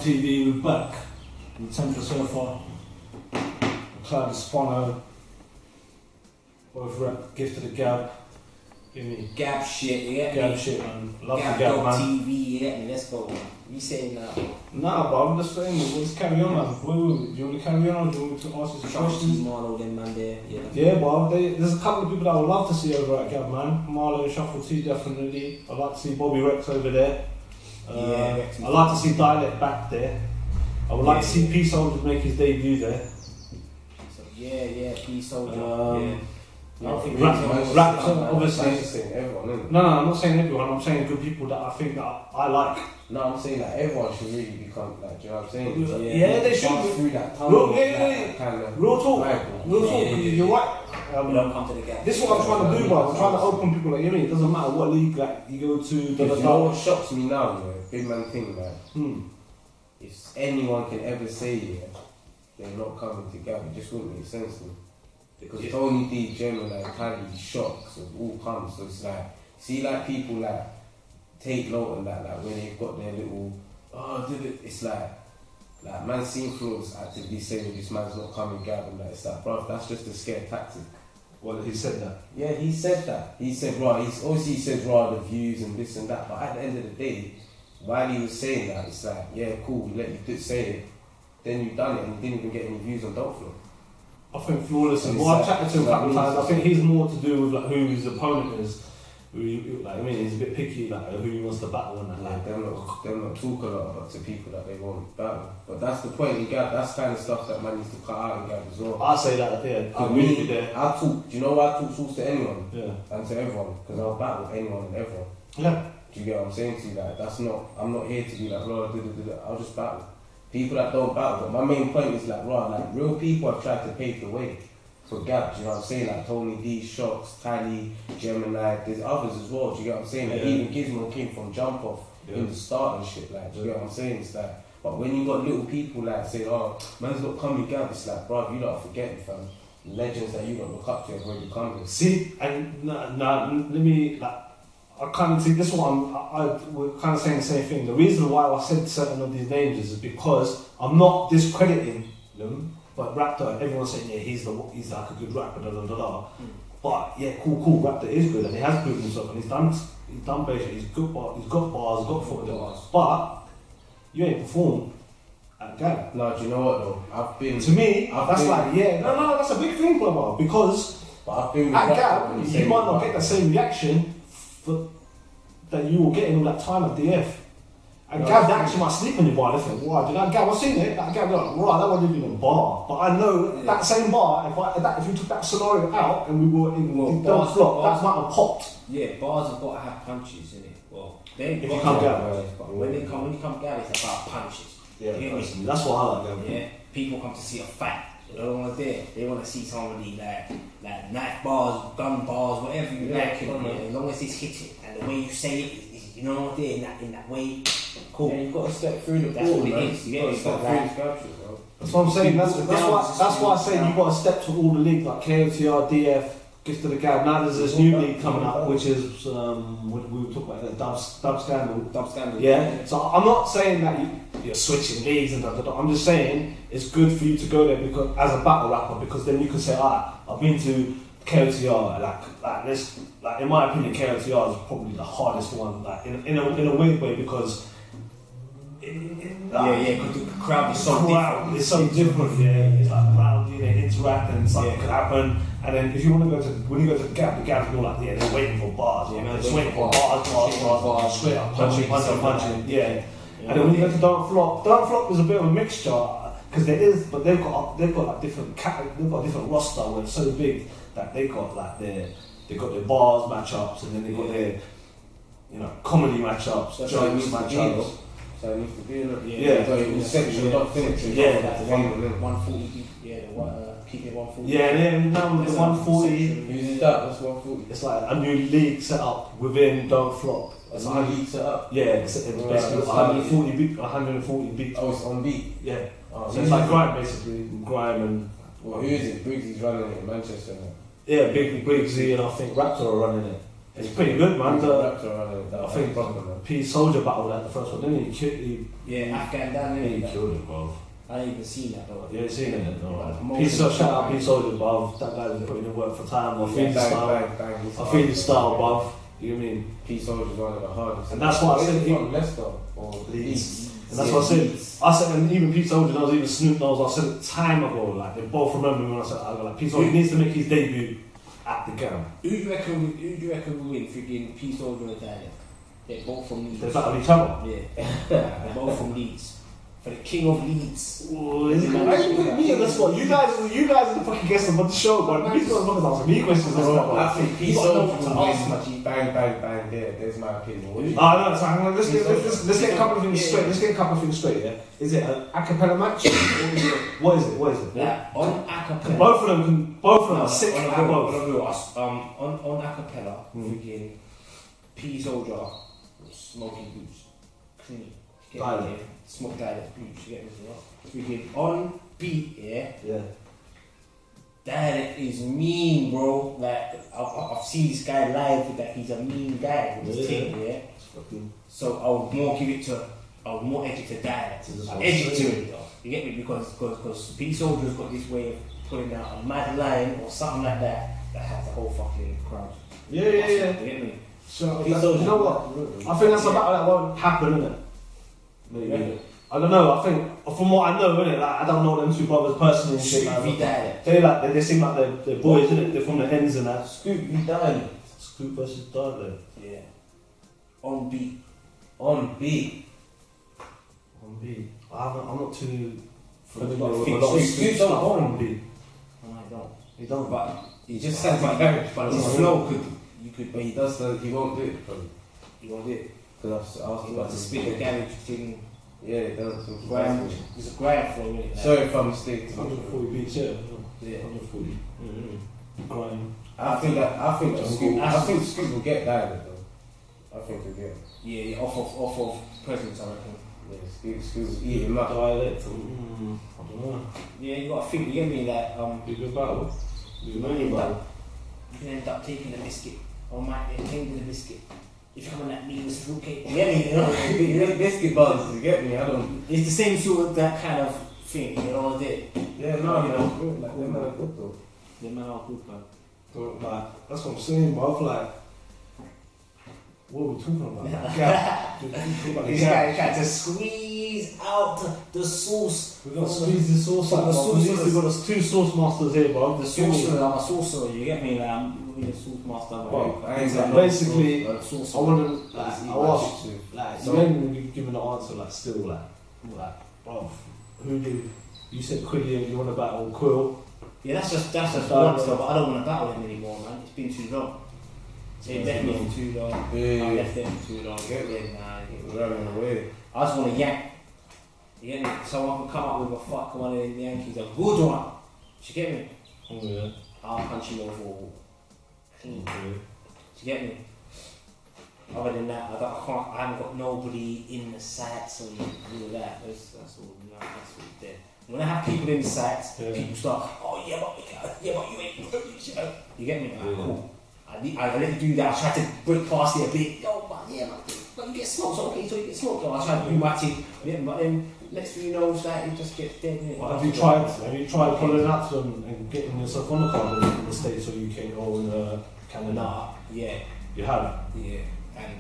TV, we're back with Templuer Surfa, Cloud Saprano, both rep, Gift of the Gab. Give me Gab shit, yeah. Gab shit, man. Love Gab the Gab, man. TV, yeah. Let's go, man. You saying that? Nah, bro, I'm just saying, let's carry on, man. Do you want to carry on or do you want me to ask you some questions? Marlo, them man there, yeah. Yeah, bro, there's a couple of people that I would love to see over at Gab, man. Marlo and Shuffle T, definitely. I'd like to see Bobby Rex over there. Yeah, I'd like to see Dialect back there. I would like to see P Soldier make his debut there. So, yeah, P Soldier. I think rap, obviously. Everyone, no, I'm not saying everyone. I'm saying good people that I think that I like. No, I'm saying that everyone should really become like. Do you know what I'm saying? Yeah, they should. Through that tunnel. Kind of real talk. Real talk. You're right. We don't come to the Gap. This is what I'm trying to do, bro. I'm trying to open people like you. It doesn't matter what league like you go to. You know what shocks me now, big man thing, like. If anyone can ever say they're not coming together, it just wouldn't make sense to me. Because Tony D, Gemini, carry shocks of all comes. So it's like, see, like people like take note of that, like when they've got their little, it's like man seen floors actively saying this man's not coming, Gab, and that. It's like, bro, that's just a scare tactic. Well, he said that. Yeah, he said that. He said, right, he says, right, the views and this and that, but at the end of the day, while he was saying that, it's like, yeah, cool, we let you say it, then you've done it and you didn't even get any views on Don't Flow. I think Flawless, and I've chatted to him a couple of times, I think he's more to do with like who his opponent is. He's a bit picky, like who he wants to battle and that. Like, them not talk a lot to people that they won't battle. But that's the point in Gab, that's kind of stuff that man needs to cut out in Gab as well. I say that, yeah. I really there. I talk, do you know why I talk sauce to anyone? Yeah. And to everyone, because I'll battle anyone and everyone. Yeah. Do you get what I'm saying to you? Like, I'm not here to be like, I'll just battle. People that don't battle, but my main point is like, real people have tried to pave the way for Gab, do you know what I'm saying? Like Tony D, Shocks, Tally, Gemini, there's others as well, do you get what I'm saying? Like even Gizmo came from Jump Off in the start and shit, like, do you get what I'm saying? It's like, but when you got little people like say, man's not coming Gab, it's like, bro, you lot forget it, fam. Legends that you don't look up to have already come here. See, and let me, like, I kind of see this one. We're kind of saying the same thing. The reason why I said certain of these names is because I'm not discrediting them. But Raptor, everyone's saying he's like a good rapper, But yeah, cool. Raptor is good, and he has proven himself, and he's done basically. He's good, he's got bars, got football. But you ain't performed at Gab. No, do you know what though? That's a big thing, brother. Because at Gab, you might not get the same reaction that you were getting all that time at DF. And Gab actually might sleep on your bar. They think, wow, Gab, I've seen it. That Gab, like, right, that wasn't even a bar. But I know that same bar, if you took that scenario out and we were in Don't Flop, that might have popped. Yeah, bars have got to have punches, innit? Well, if you come Gab, but when you come Gab, it's about punches. Yeah, that's what I like. Yeah, people come to see a fight. They don't want to do it. They want to see somebody like knife bars, gun bars, whatever you like. As long as it's hitting and the way you say it, you know what I'm saying? In that way, cool. Yeah, you've got to step through the That's ball, what man. it is. Yeah, you've got to step through the sculptures, bro. That's what I'm saying. That's why I say you've got to step to all the leagues like KOTR, DF, Gift of the Gab. Now there's this new league coming up, which is we were talking about the Dub Scandal. Yeah. So I'm not saying that you're switching leagues and I'm just saying it's good for you to go there because as a battle rapper, because then you can say, I've been to KOTR, like in my opinion, KOTR is probably the hardest one, like in a weird way because. Because the crowd is so different. It's so different, yeah. It's like rowdy, they interact and something can happen. And then if you want to go to, when you go to the Gab's more like, they're waiting for bars. Yeah, they're waiting for bars, straight up, punching. Yeah. And then when you go to Don't Flop is a bit of a mixture because but they've got like different they've got a different roster where it's so big that they've got like they've got their bars matchups and then they've got their comedy matchups, jokes matchups. So it needs to be in it. Yeah. So it was section, not finishing. Yeah, that's 140. Yeah, keep it 140. Yeah, and then now the 140. Who's that? That's 140. It's like a new league set up within Don't Flop. It's a league set up? Yeah, it's basically 140 beats. Oh, it's on beat? Yeah. So it's like grime basically. Grime and... Well, who is it? Briggsy's running it in Manchester now. Yeah, Briggsy and I think Raptor are running it. It's pretty good, man. I think problem. P Soldier battled at the first one, didn't he? Yeah, Afghan Dan, He killed him, bro. I ain't even seen that though. Yeah, seen it. No. P Soldier, shout out P Soldier, bruv. That guy's been putting in work for time. I feel his style, bruv. You know what I mean? P Soldier's one of the hardest. And that's what I said. From Leicester or Leeds. And that's what I said. I said, and even Pete Soldier knows, even Snoop knows. I said it time ago. Like they both remember me when I said, I go like, Pete Soldier needs to make his debut at the Gam. Who do you reckon will win? Freaking P Soldier and Daniel. They're both from Leeds. They battle each other. Yeah, they're both from Leeds. For the king of Leeds. Why you putting me on the spot? You guys are the fucking guests of the show, but these guys fucking answer me questions as well. I think P Soldier will win. Bang, bang, bang. There's my opinion. No, so let's get a couple of things straight. Let's get a couple of things straight. Yeah, is it an a cappella match? What is it? Yeah, on a cappella. Both of them are sick at both. On a cappella, freaking P Soldier smoking boots, clean. Smoke dialect boots. You get me? Freaking on beat, yeah. Dialect is mean, bro. Like I've seen this guy live with that. He's a mean guy with his thing, yeah. So I would more edge it to dialect. I edge it to it, though. You get me? Because P Soldier's got this way of putting out a mad line or something like that has the whole fucking crowd. Yeah. You get me? So you know what? I think that's a battle that won't happen, innit? Maybe. Yeah. I don't know. I think from what I know, innit? Like I don't know them two brothers personally and shit. Like they seem like they're boys, innit? They're from the ends and that. Scoop v Dialect. Scoop versus Dialect. Yeah. On beat. I'm not too familiar with a lot of Scoop stuff on beat. No, I don't. You don't. But he just said but his flow could. But he does. He won't do it. Probably. He won't do it. Because I've he wants to spit the garage thing. Yeah, it does. It's a grind flow, really. Sorry if I'm mistaken. 140 beats, yeah. 140. Grind. I think Scoop will get Dialect though. I think he'll get. Yeah, off of presence, I reckon. Yeah, Scoop's eating up. Dialect. I don't know. Yeah, you gotta think. You get me that Be a good battle. You can end up taking a biscuit, or might be taking the biscuit. If you come on that meatless fruitcake, you get me? You know? Biscuit buns, you get me? I don't. It's the same sort of that kind of thing, you know what I did? Yeah, no, you know, like them are good though. Them are all good, man. So, like, that's what I'm saying, bro. I feel like, what are we talking about? This guy tried to squeeze out the sauce. We're gonna squeeze the sauce out. We've got two sauce masters here, bro. The saucer, I'm a saucer, you get me? Like, I'm a sauce master. Well, basically, I want to, like, you ain't giving the answer, like, still, like, bro, who did, you said Quillian, you want to battle Quill? Yeah, that's just one stuff, but I don't want to battle him anymore, man. It's been too long. They left me for too long. I left them for too long. Get me? Running away. I just want to yank. You get me? Someone can come up with a fuck one of the Yankees, a good one. You get me? Oh yeah. I'll punch him over a wall. Clean. Okay. You get me? Other than that, I haven't got nobody in the sights and all of that. That's all. That's all dead. When I have people in the sights, people start, oh yeah, but you ain't. You get me? Like, cool. I let you do that. I try to break past it a bit. Yo, but you get smoked. So okay, so you get smoked. I try to do my thing. But then next thing you know, it's like it just gets dead. Well, have you tried pulling out to them and getting yourself on the card in the States or UK or in Canada? Nah, yeah. You have? Yeah. And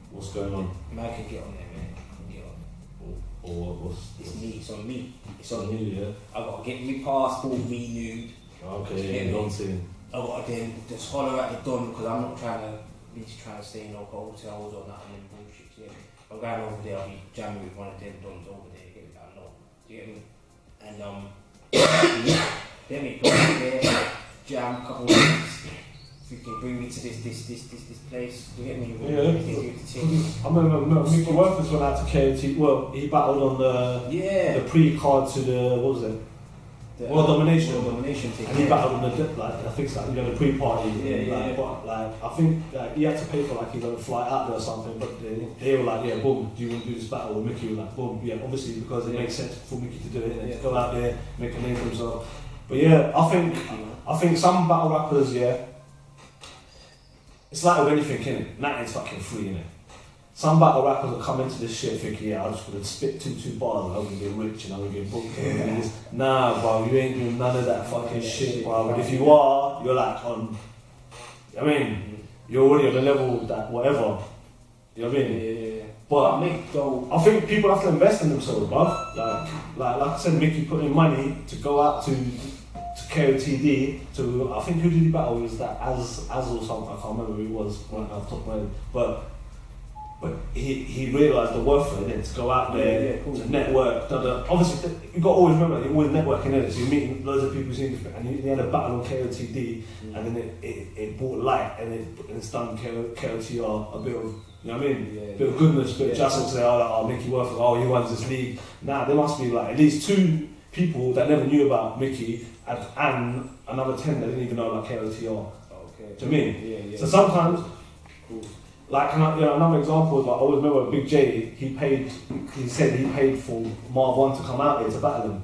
what's going on? Man can get on there, man. Can get on. Or it's me. It's on me. It's on you, yeah. I gotta get my passport renewed. Okay, don't see. I gotta then just holler at the Don because I'm not trying to stay in no hotels or nothing and bullshit. Yeah. I'm going over there. I'll be jamming with one of them Dons over there. Get me? I know. Do you get me? And let me go over there, jam a couple of weeks. If you can bring me to this place, you get me? I remember Mickey Worthers went out to KOT. Well, he battled on the pre-card to the, what was it? World Domination thing. And he battled on the, like, I think it's like, the pre-party. But like, I think he had to pay for like his own flight out there or something. But they were like, yeah, boom, do you want to do this battle with Mickey? Like, boom, yeah, obviously because it makes sense for Mickey to do it and go out there, make a name for himself. But yeah, I think some battle rappers, it's like with anything, innit? Nothing's fucking free, innit? Some battle rappers will come into this shit thinking, yeah, I'm just gonna spit two bars and I'm gonna get rich and I'm gonna get booked. And nah, bro, you ain't doing none of that fucking shit, bro. But if you are, you're like on, I mean, you're already on the level that whatever. You know what I mean? Yeah. But I I think people have to invest in themselves, bruv. Like I said, Mickey put in money to go out to KOTD to, I think who did he battle? Was that Az or something? I can't remember who it was right off the top of my head. But he realised the worth of it to go out there to network. Obviously, you got to always remember you're always networking in it. So you're meeting loads of people who's different, and he had a battle on KOTD, and then it brought light, and it's done KOTR a bit of. You know what I mean? Yeah. Bit of goodness, bit of justice. Say, oh, Mickey Worth, oh, he won this league. Nah, there must be like at least 2 people that never knew about Mickey, and another 10 that didn't even know about KOTR. Okay. Do you know what I mean? Yeah. So sometimes, like another example is like I always remember Big J. He said he paid for Marv 1 to come out here to battle him.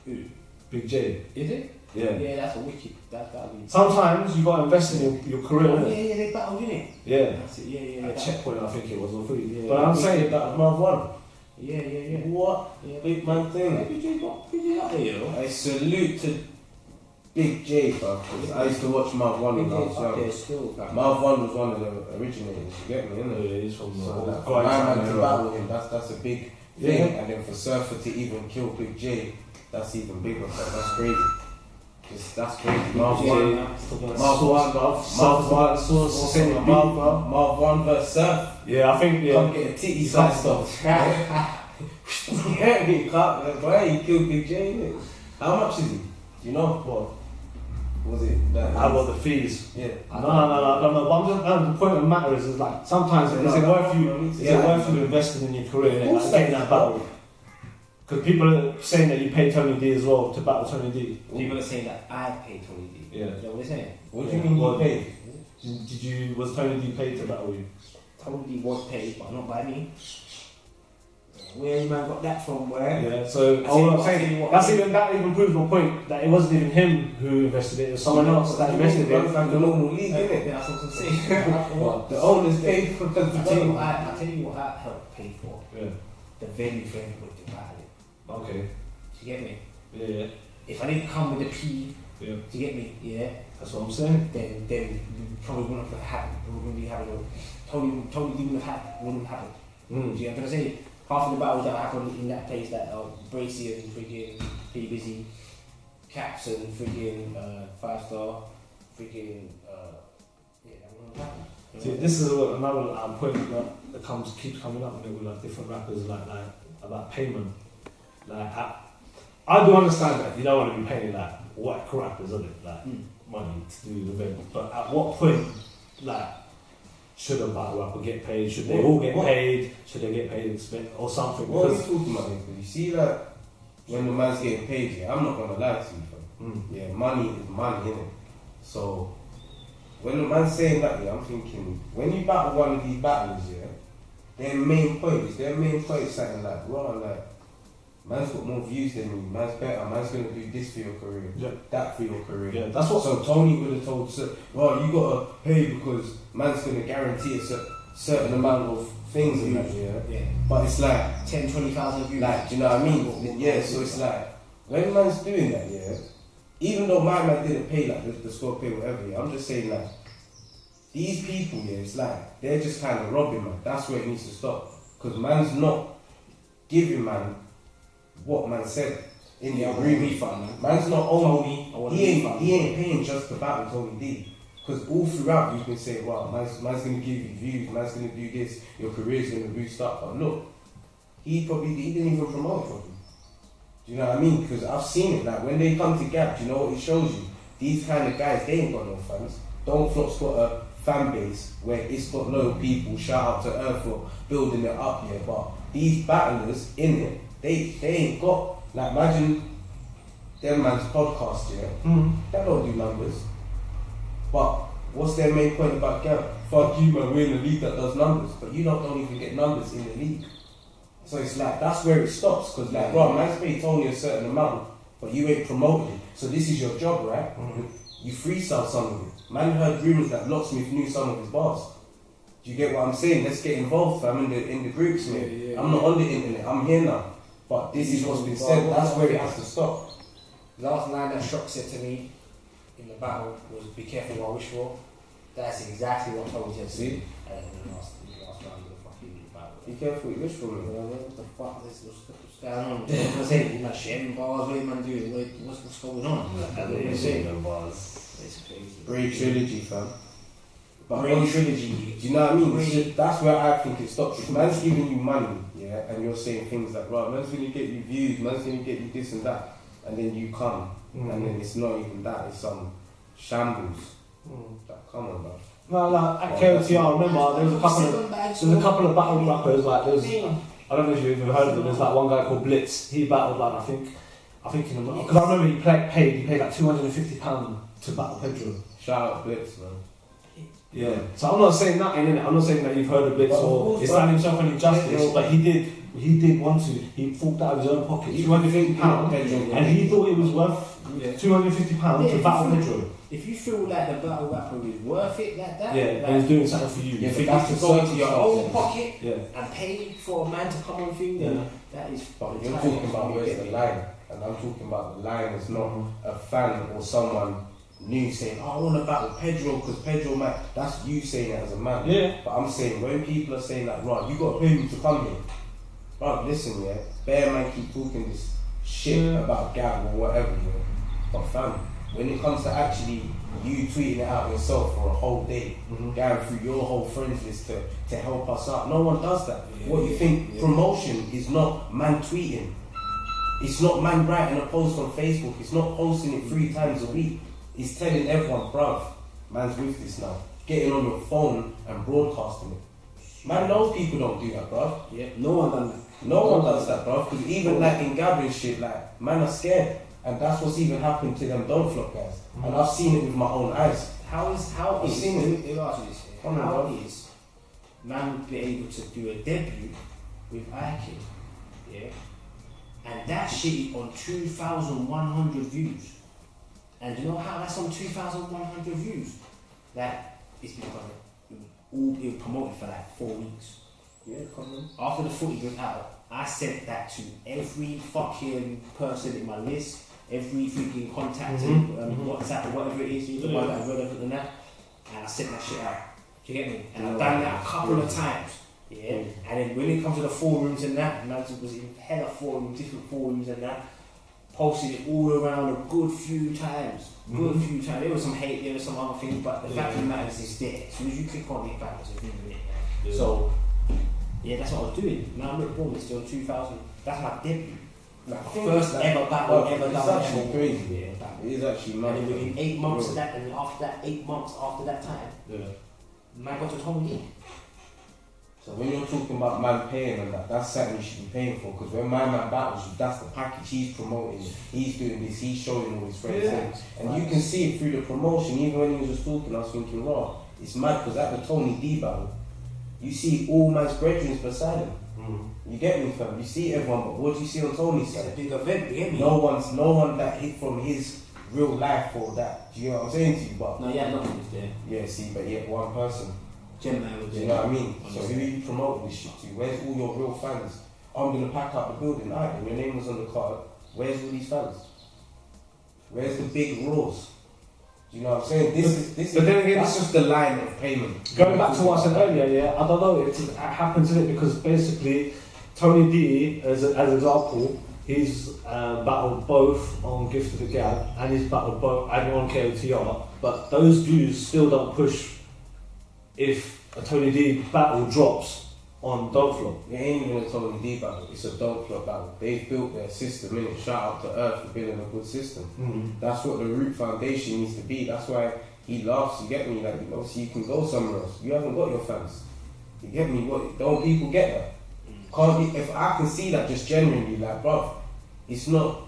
Who? Big J. Is it? Yeah. Yeah, that's a wicked. That'll be. Sometimes you got to invest in your career. Oh, yeah, they battled, didn't it? Yeah. That's it. Yeah. At Checkpoint, I think it was, or 3. Yeah. But I'm saying that Marv 1. Yeah. What? Yeah. Big man thing. Big J got up there, you know. I salute to Big J, bro. 'Cause I used to watch Marv 1 when I was up there young. still. Marv 1 was one of the originators, you get me, innit? Yeah, he's from So like, Grind for my man Town to era. battle him, that's a big thing. Yeah. And then for Surfer to even kill Big J, that's even bigger. That's crazy. That's crazy. Marv 1, Marv 1 versus Surf. Yeah, I think, Come get a titty side stuff. You get me? Why he killed Big J, innit? How much is he? Do you know? What? Was it that? How about the fees? Yeah. No. But I'm just, the point of the matter is like sometimes is it worth you investing in your career and like, getting that battle? Because people are saying that you pay Tony D as well to battle Tony D. People are saying that I paid Tony D. Yeah. Is that what they're saying? What do you mean you paid? Was Tony D paid to battle you? Tony D was paid, but not by me. Where you man got that from? Where? Yeah. So that even proves my point that it wasn't even him who invested it. It was someone else that invested it. It's like the normal league, innit? That's what I'm saying. What? The owners paid for the I tell you what I helped pay for. Yeah. The very with the battle. Okay. Do you get me? Yeah. If I didn't come with the P, Yeah. do you get me? Yeah. That's what I'm saying. Then we probably wouldn't have happened. We wouldn't be having Tony wouldn't have happened. Do you know what I'm saying? Half of the battles that happened in that place that Bracy and freaking P Busy, Caps and freaking 5-star, freaking that wouldn't have happened. See, this is another point that keeps coming up with like different rappers like about payment. Like I do understand that you don't want to be paying like whack rappers, isn't it? Like money to do the event. But at what point, like, should a battle rapper get paid? Should they all get paid? Should they get paid and spent or something? What are you talking about here? Because you see like when the man's getting paid, yeah, I'm not gonna lie to you, fam. Yeah, money is money, innit? So when the man's saying that, yeah, I'm thinking when you battle one of these battles, yeah, their main point is something like, well, like, man's got more views than me, man's better, man's gonna do this for your career, that for your career. Yeah, that's what. So Tony would have told, well, you gotta pay because man's gonna guarantee a certain amount of things in that, yeah. But it's like 10, 20,000 views. like, do you know what I mean? Yeah. So it's like when man's doing that, yeah. Even though my man didn't pay like the squad pay whatever, yeah, I'm just saying like these people, yeah, it's like they're just kind of robbing man. That's where it needs to stop. Because man's not giving man what man said in the agreement. Man's not only he ain't paying just to battle Tony D. Because all throughout you've been saying, wow, man's gonna give you views, man's gonna do this, your career's gonna boost up. But look, he didn't even promote properly. Do you know what I mean? Because I've seen it. Like when they come to Gap, do you know what it shows you? These kind of guys, they ain't got no fans. Don't Flop's got a fan base where it's got low people. Shout out to Earth for building it up here. But these battlers in it, they ain't got, like, imagine them man's podcast, yeah? They don't do numbers. But what's their main point about Gap? Fuck you, man, we're in a league that does numbers. But you don't even get numbers in the league. So it's like, that's where it stops. Because, like, bro, man's paid Tony a certain amount, but you ain't promoted. So this is your job, right? you freestyle some of it. Man heard rumours that Locksmith knew some of his bars. Do you get what I'm saying? Let's get involved, fam, in the groups, man. I'm not on the internet, I'm here now. But this is what's been said, that's where it has to stop. Last line that Shock said to me in the battle was, "Be careful what I wish for." That's exactly what Tony said. See? And in the last round of the fucking battle. Be careful what you wish for, man. What the fuck is what's going on? What's saying? You're not sharing bars, what are you man doing? What's going on? It's crazy. Brave trilogy, fam. But Brave trilogy. do you know what I mean? That's where I think it stops. If man's giving you money, yeah, and you're saying things like, right, man's gonna get you views, man's gonna get you this and that, and then you come, and then it's not even that, it's some shambles. Like, come on, bro. No, like at KOTR, I remember there was a couple of battle rappers. Like I don't know if you've ever heard of them. There's like one guy called Blitz. He battled like I think because I remember he paid like £250 to battle Pedro. Shout out Blitz, man. Yeah. So I'm not saying that, innit? I'm not saying that you've heard of Blitz or he's done himself any justice, but he did want to. He forked out of his own pocket £250, and he thought it was worth £250 to battle Pedro. If you feel like the battle rapper is worth it like that, and he's doing something for you. Yeah, for you to go into your own pocket and pay for a man to come on thing, that is. But you're talking about where's the line, and I'm talking about the line is not a fan or someone new saying, "Oh, I want to battle Pedro because Pedro might." That's you saying it as a man. Yeah. But I'm saying when people are saying like, "Right, you got to pay me to come here." Right, listen, bear man keep talking this shit about Gab or whatever, but fam, when it comes to actually you tweeting it out yourself for a whole day, going through your whole friends list to help us out, no one does that. What you think promotion is not man tweeting. It's not man writing a post on Facebook. It's not posting it 3 times a week. It's telling everyone, bruv, man's with this now. Getting on your phone and broadcasting it. Man knows people don't do that, bruv. Yeah, no one done that. No one does that, bruv. Because even like in gathering shit, like, man are scared. And that's what's even happened to them Don't Flop guys. And I've seen it with my own eyes. How is man be able to do a debut with Ike, and that shit is on 2,100 views, and you know how that's on 2,100 views? That it's because it was promoted for like 4 weeks. Yeah, come on. After the footage was out, I sent that to every fucking person in my list, every freaking contact, WhatsApp or whatever it is, the one that I wrote than that, and I sent that shit out. Do you get me? And I've done that a couple of times. And then when it comes to the forums and that, man was in hella forums, different forums and that, posted it all around a good few times. There was some hate, there was some other things, but the fact of the matter is it's there. As soon as you click on it back, it's a video in it. So that's what I was doing. Now I'm Rick Bourne, it's still 2000. That's my debut. Like first ever battle ever done. It's actually crazy. It is actually mad. And then within 8 months of that, and after that, 8 months after that time, man got to Tony D. So when you're talking about man paying and that's something you should be paying for, because when my man battles you, that's the package. He's promoting, he's doing this, he's showing all his friends, and you can see it through the promotion. Even when he was just talking, I was thinking, raw, it's mad, because at the Tony D battle, you see all man's brethren beside him. You get me, fam? You see everyone, but what do you see on Tony's side? It's a big event, you get me? No one that hit from his real life or that. Do you know what I'm saying to you? But no, nothing is there. Yeah, see, but one person. Gemini was there. You know what I mean? So who are you promoting this shit to? Where's all your real fans? I'm gonna pack up the building. Alright, and your name was on the card. Where's all these fans? Where's the big roars? Do you know what I'm saying? This is just the line of payment. Going back to what I said earlier, I don't know, it happens in it because basically Tony D, as an example, he's battled both on Gift of the Gab and he's battled both and on KOTR, but those views still don't push if a Tony D battle drops on Don't Flop. It ain't even a Tony D battle, it's a Don't Flop battle. They've built their system in it. Shout out to Earth for building a good system. That's what the root foundation needs to be. That's why he laughs, you get me? Like, obviously you can go somewhere else. You haven't got your fans. You get me? Don't people get that? If I can see that just genuinely, like, bruv, it's not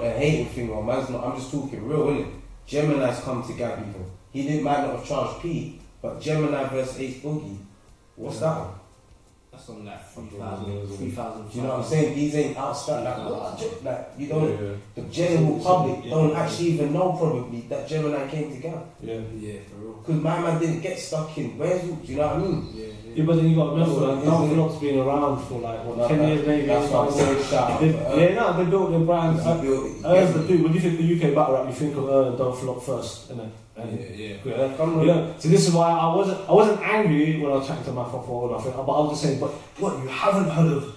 a hating thing or man's not, I'm just talking real, innit? Gemini's come to Gab even. He might not have charged P, but Gemini versus Ace Boogie, what's that one? That's on like 3,000. Do you know what I'm saying? These ain't outstanding. Like you don't. The general public don't actually even know probably that Gemini came together. Yeah, for real. Because my man didn't get stuck in. Where's you? Do you know what I mean? Yeah, but then you got to remember that Dunlop's been around for like what, 10 years maybe. That's what I'm saying. Shout out. They built their brand. When you think the UK battle rap, you think of and Dunlop first, innit? Yeah. So this is why I wasn't angry when I was chatting to my father and I think, but I was just saying, but what, you haven't heard of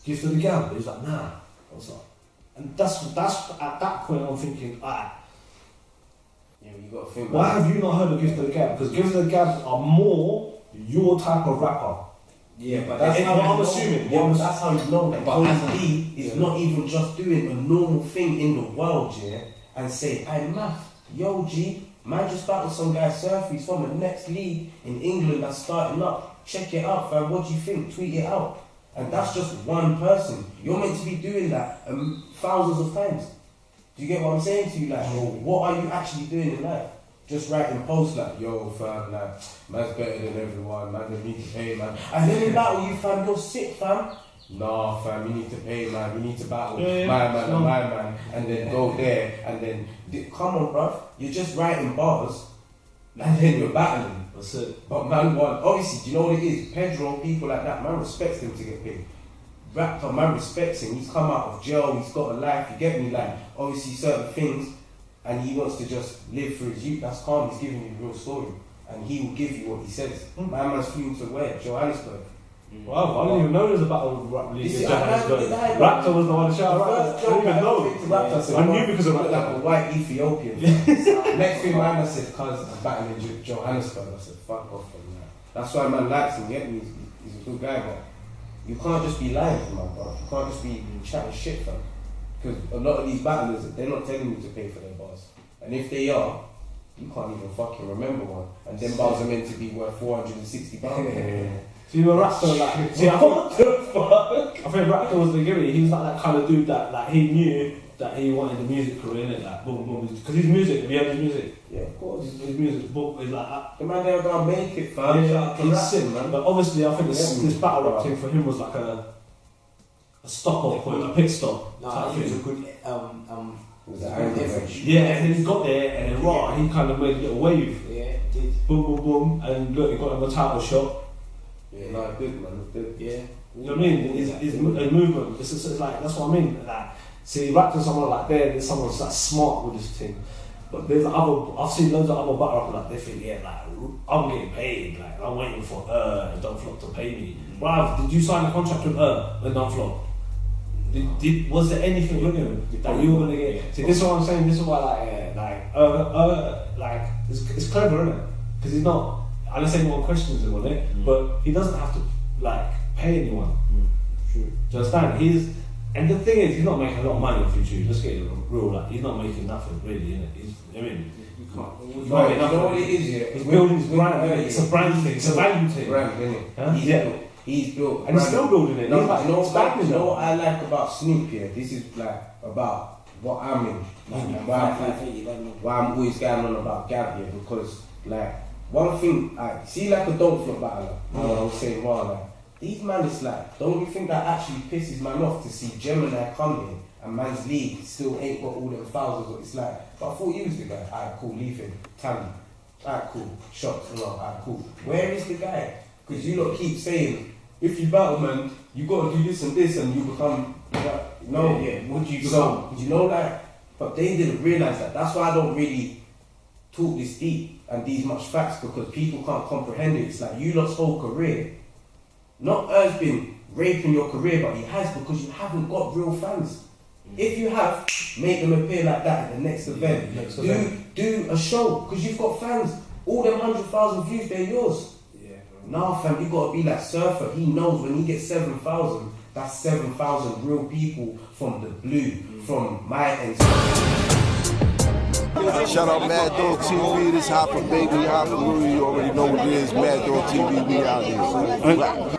Gift of the Gab? He's like, nah. I was like, and that's at that point I'm thinking, yeah, you got to think. Why have you not heard of Gift of the Gab? Because Gift of the Gab are more your type of rapper. Yeah, but that's how I'm assuming. Yeah, but that's how you know that Tony D is not even just doing a normal thing in the world, yeah, and say, I'm math, yo G, man just battled some guy Surfa, he's from the next league in England that's starting up. Check it out, fam, what do you think? Tweet it out. And that's just one person. You're meant to be doing that thousands of times. Do you get what I'm saying to you? Like, what are you actually doing in life? Just writing posts like, yo fam, like, man's better than everyone, man, they need to pay, man. And then in battle you fam, you're sick fam. Nah fam, you need to pay, man, you need to battle my man and my man. And then go there, and then, come on bruv, you're just writing bars, and then you're battling. That's it. But man won, obviously, do you know what it is? Pedro, people like that, man respects him to get paid. Rapper, man respects him, he's come out of jail, he's got a life, you get me? Like, obviously certain things, and he wants to just live through his youth. That's calm, he's giving you the real story. And he will give you what he says. My man's flew to where? Johannesburg. Wow, I didn't even know there was a battle rap league in Johannesburg. Raptor was the one to shout out. I didn't even know. I knew because of like a white Ethiopian. Next thing my man said, cuz I'm battling in Johannesburg. I said, fuck off from that. That's why man likes him, get me? He's a good guy, but you can't just be lying to man, bro. You can't just be chatting shit, fam. Because a lot of these battlers, they're not telling you to pay for their bars. And if they are, you can't even fucking remember one. And them bars are meant to be worth £460. See, when Raptor, like, see, what the fuck? I think Raptor was the Gary. He was like that kind of dude that, like, he knew that he wanted the music career, innit? Like, boom, boom. Because his music, have you heard his music? Yeah, of course. His music, boom, is like that. The man never gonna make it, fam. Yeah, he's sick, man. But obviously, I think this battle rap thing for him was like a stop-off point, a pit stop. No, he was a good, yeah, and then he got there, and then he kind of made a little wave. Yeah, did. Boom, boom, boom, and look, he got him a title shot. Yeah, no, good man, good. Yeah. You know what I mean? His movement. It's like, that's what I mean. Like, see, Raptor's someone like there's someone that's smart with this thing. But there's I've seen loads of other battle rappers like they think, yeah, like I'm getting paid, like I'm waiting for and Don't Flop to pay me. Bruv, did you sign a contract with and Don't Flop? Was there anything with him that you were gonna get? See, this is what I'm saying. This is why, like it's clever, isn't it? Because he's not. Unless anyone questions him on it, but he doesn't have to like pay anyone. True. Do you understand? And the thing is, he's not making a lot of money off YouTube. Let's get it real. Like, he's not making nothing really, innit? I mean, you can't. You know what it is, yeah? He's building his brand. It's a brand thing. It's a value thing. Brand, isn't it? Huh? He's built, and he's still building it. No, like, you know what I like about Snoop here? This is like about what I'm in, and why I'm always going on about Gab here, because like one thing, I see like a Don't Flop battler. You know what I was saying? Wow, like these man is like, don't you think that actually pisses man off to see Gemini come in and man's league still ain't got all them thousands? It's like, but I thought you was the guy. Alright, cool, leave him. Tally. Alright, cool. Shots. No, alright, cool. Where is the guy? Because you lot keep saying, if you battle, man, you got to do this and this, and you become, would you become? You know that? But they didn't realise that. That's why I don't really talk this deep and these much facts, because people can't comprehend it. It's like you lot's whole career. Not has been raping your career, but he has, because you haven't got real fans. If you have, make them appear like that at the next event. Do a show, because you've got fans. All them 100,000 views, they're yours. Nah, fam, you gotta be like Surfa. He knows when he gets 7,000, that's 7,000 real people from the blue, from my end. Shout out Mad Dog TV, this Hopper Baby, Hopper Louie, you already know what it is, Mad Dog TV, we out here.